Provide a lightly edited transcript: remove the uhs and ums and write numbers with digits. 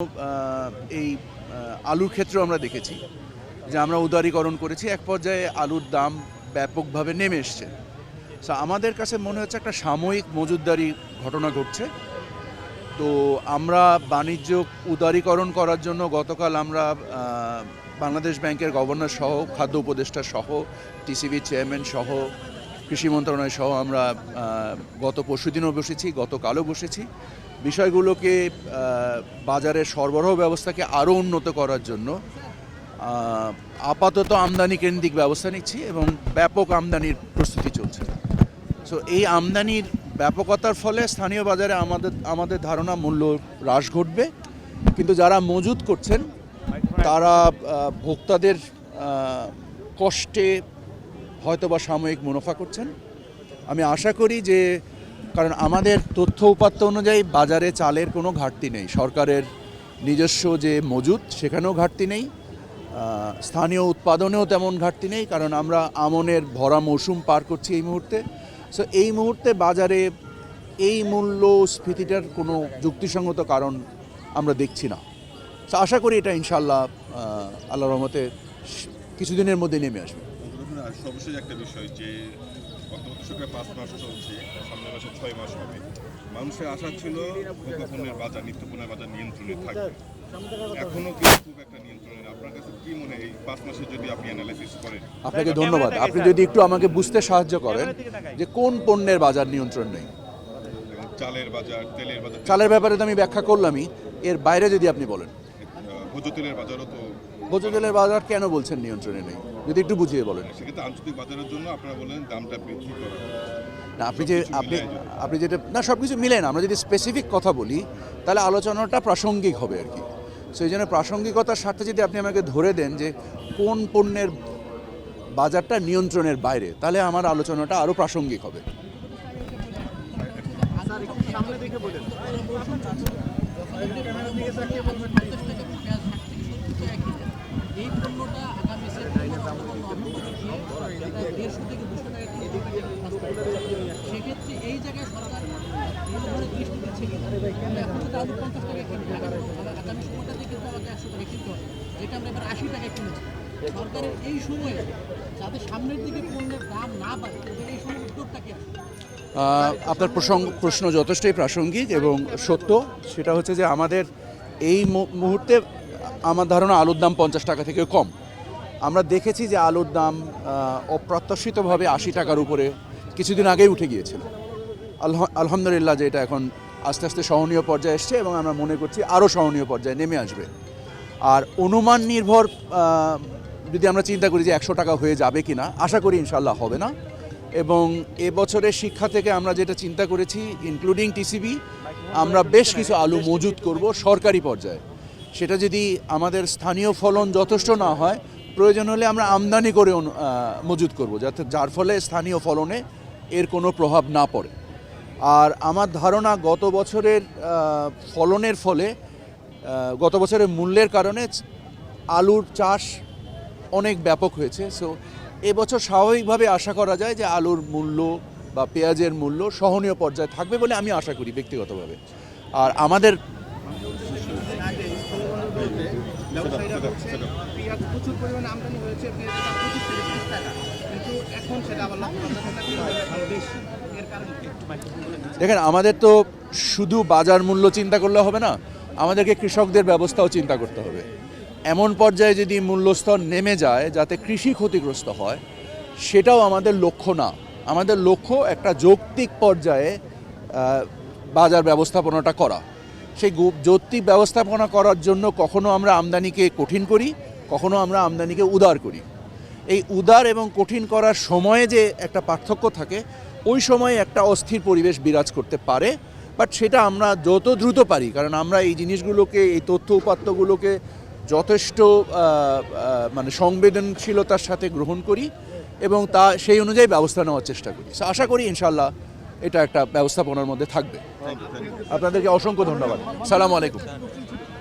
এই আলুর ক্ষেত্রেও আমরা দেখেছি যে আমরা উদারীকরণ করেছি, এক পর্যায়ে আলুর দাম ব্যাপকভাবে নেমে এসছে। সো আমাদের কাছে মনে হচ্ছে একটা সাময়িক মজুতদারি ঘটনা ঘটছে। তো আমরা বাণিজ্য উদারীকরণ করার জন্য গতকাল আমরা বাংলাদেশ ব্যাংকের গভর্নর সহ, খাদ্য উপদেষ্টা সহ, টিসিবি চেয়ারম্যান সহ, কৃষি মন্ত্রণালয় সহ আমরা গত পরশুদিনও বসেছি, গতকালও বসেছি। বিষয়গুলোকে বাজারের সরবরাহ ব্যবস্থাকে আরও উন্নত করার জন্য আপাতত আমদানি কেন্দ্রিক ব্যবস্থা নিচ্ছি এবং ব্যাপক আমদানির প্রস্তুতি চলছে। সো এই আমদানির ব্যাপকতার ফলে স্থানীয় বাজারে আমাদের ধারণা মূল্য হ্রাস ঘটবে, কিন্তু যারা মজুত করছেন তারা ভোক্তাদের কষ্টে হয়তোবা সাময়িক মুনাফা করছেন। আমি আশা করি যে, কারণ আমাদের তথ্য উপাত্ত অনুযায়ী বাজারে চালের কোনো ঘাটতি নেই, সরকারের নিজস্ব যে মজুত সেখানেও ঘাটতি নেই, স্থানীয় উৎপাদনেও তেমন ঘাটতি নেই, কারণ আমরা আমনের ভরা মৌসুম পার করছি এই মুহূর্তে। সো এই মুহূর্তে বাজারে এই মূল্যস্ফীতিটার কোনো যুক্তিসঙ্গত কারণ আমরা দেখছি না। সো আশা করি এটা ইনশাল্লাহ আল্লাহর রহমতে কিছুদিনের মধ্যে নেমে আসবে। সর্বশেষ একটা বিষয় যে গত বছরের 5 মাস চলছে, সামনের মাসে 6 মাস হবে। মানুষের আশা ছিল ভোগ্যপণ্যের বাজার, নিত্যপণ্যের বাজার নিয়ন্ত্রণে থাকবে। এখনো কিন্তু খুব একটা নিয়ন্ত্রণে। আপনার কাছে কি মনে হয় এই 5 মাসে যদি আপনি অ্যানালাইসিস করেন? আপনাকে ধন্যবাদ। আপনি যদি একটু আমাকে বুঝতে সাহায্য করেন যে কোন পণ্যের বাজার নিয়ন্ত্রণ নেই। চালের বাজার, তেলের বাজার। চালের ব্যাপারে তো আমি ব্যাখ্যা করলামই, এর বাইরে যদি আপনি বলেন। ভোজ্য তেলের বাজারও তো। ভোজ্য তেলের বাজার কেন বলছেন নিয়ন্ত্রণে নেই, যদি একটু বুঝিয়ে বলেন। সেক্ষেত্রে আন্তর্জাতিক বাজারের জন্য আপনারা বলেন দামটা বৃদ্ধি করা না, আপনি যেটা না, সব কিছু মিলে না, আমরা যদি স্পেসিফিক কথা বলি তাহলে আলোচনাটা প্রাসঙ্গিক হবে আর কি। সেই জন্য প্রাসঙ্গিকতার স্বার্থে যদি আপনি আমাকে ধরে দেন যে কোন পণ্যের বাজারটা নিয়ন্ত্রণের বাইরে, তাহলে আমার আলোচনাটা আরও প্রাসঙ্গিক হবে। সেক্ষেত্রে এই জায়গায় সরকার দৃষ্টি দিচ্ছে এখন তো আলু 50 টাকা কিনতে আগামী সময়টাতে কিন্তু আমাকে 100 টাকা কিনতে হবে, যেটা আমরা এবার 80 টাকা কিনেছি। সরকারের এই সময়ে যাতে সামনের দিকে পণ্যের দাম না বাড়ে, এই সময় উদ্যোগটা কি আসবে? আপনার প্রশ্ন যথেষ্টই প্রাসঙ্গিক এবং সত্য। সেটা হচ্ছে যে আমাদের এই মুহূর্তে আমার ধারণা আলুর দাম 50 টাকা থেকে কম। আমরা দেখেছি যে আলুর দাম অপ্রত্যাশিতভাবে 80 টাকার উপরে কিছুদিন আগেই উঠে গিয়েছিল। আলহামদুলিল্লাহ যে এটা এখন আস্তে আস্তে সহনীয় পর্যায়ে এসছে এবং আমরা মনে করছি আরও সহনীয় পর্যায়ে নেমে আসবে। আর অনুমান নির্ভর যদি আমরা চিন্তা করি যে 100 টাকা হয়ে যাবে কি না, আশা করি ইনশাল্লাহ হবে না। এবং এবছরের শিক্ষা থেকে আমরা যেটা চিন্তা করেছি, ইনক্লুডিং টিসিবি, আমরা বেশ কিছু আলু মজুত করব সরকারি পর্যায়ে। সেটা যদি আমাদের স্থানীয় ফলন যথেষ্ট না হয়, প্রয়োজন হলে আমরা আমদানি করে মজুত করব, যার ফলে স্থানীয় ফলনে এর কোনো প্রভাব না পড়ে। আর আমার ধারণা গত বছরের ফলনের ফলে, গত বছরের মূল্যের কারণে আলুর চাষ অনেক ব্যাপক হয়েছে। সো এবছর স্বাভাবিকভাবে আশা করা যায় যে আলুর মূল্য বা পেঁয়াজের মূল্য সহনীয় পর্যায়ে থাকবে বলে আমি আশা করি ব্যক্তিগতভাবে। আর আমাদের প্রচুর পরিমাণে আমদানি হয়েছে, কিন্তু এখন সেটা আবার দেখেন, আমাদের তো শুধু বাজার মূল্য চিন্তা করলে হবে না, আমাদেরকে কৃষকদের ব্যবস্থাও চিন্তা করতে হবে। এমন পর্যায়ে যদি মূল্যস্তর নেমে যায় যাতে কৃষি ক্ষতিগ্রস্ত হয়, সেটাও আমাদের লক্ষ্য না। আমাদের লক্ষ্য একটা যৌক্তিক পর্যায়ে বাজার ব্যবস্থাপনাটা করা। সেই যৌক্তিক ব্যবস্থাপনা করার জন্য কখনো আমরা আমদানিকে কঠিন করি, কখনো আমরা আমদানিকে উদার করি। এই উদার এবং কঠিন করার সময়ে যে একটা পার্থক্য থাকে, ওই সময়ে একটা অস্থির পরিবেশ বিরাজ করতে পারে। বাট সেটা আমরা যত দ্রুত পারি, কারণ আমরা এই জিনিসগুলোকে, এই তথ্য উপাত্তগুলোকে যথেষ্ট মানে সংবেদনশীলতার সাথে গ্রহণ করি এবং সেই অনুযায়ী ব্যবস্থা নেওয়ার চেষ্টা করি। আশা করি ইনশাল্লাহ এটা একটা ব্যবস্থাপনার মধ্যে থাকবে। আপনাদেরকে অসংখ্য ধন্যবাদ। সালামু আলাইকুম।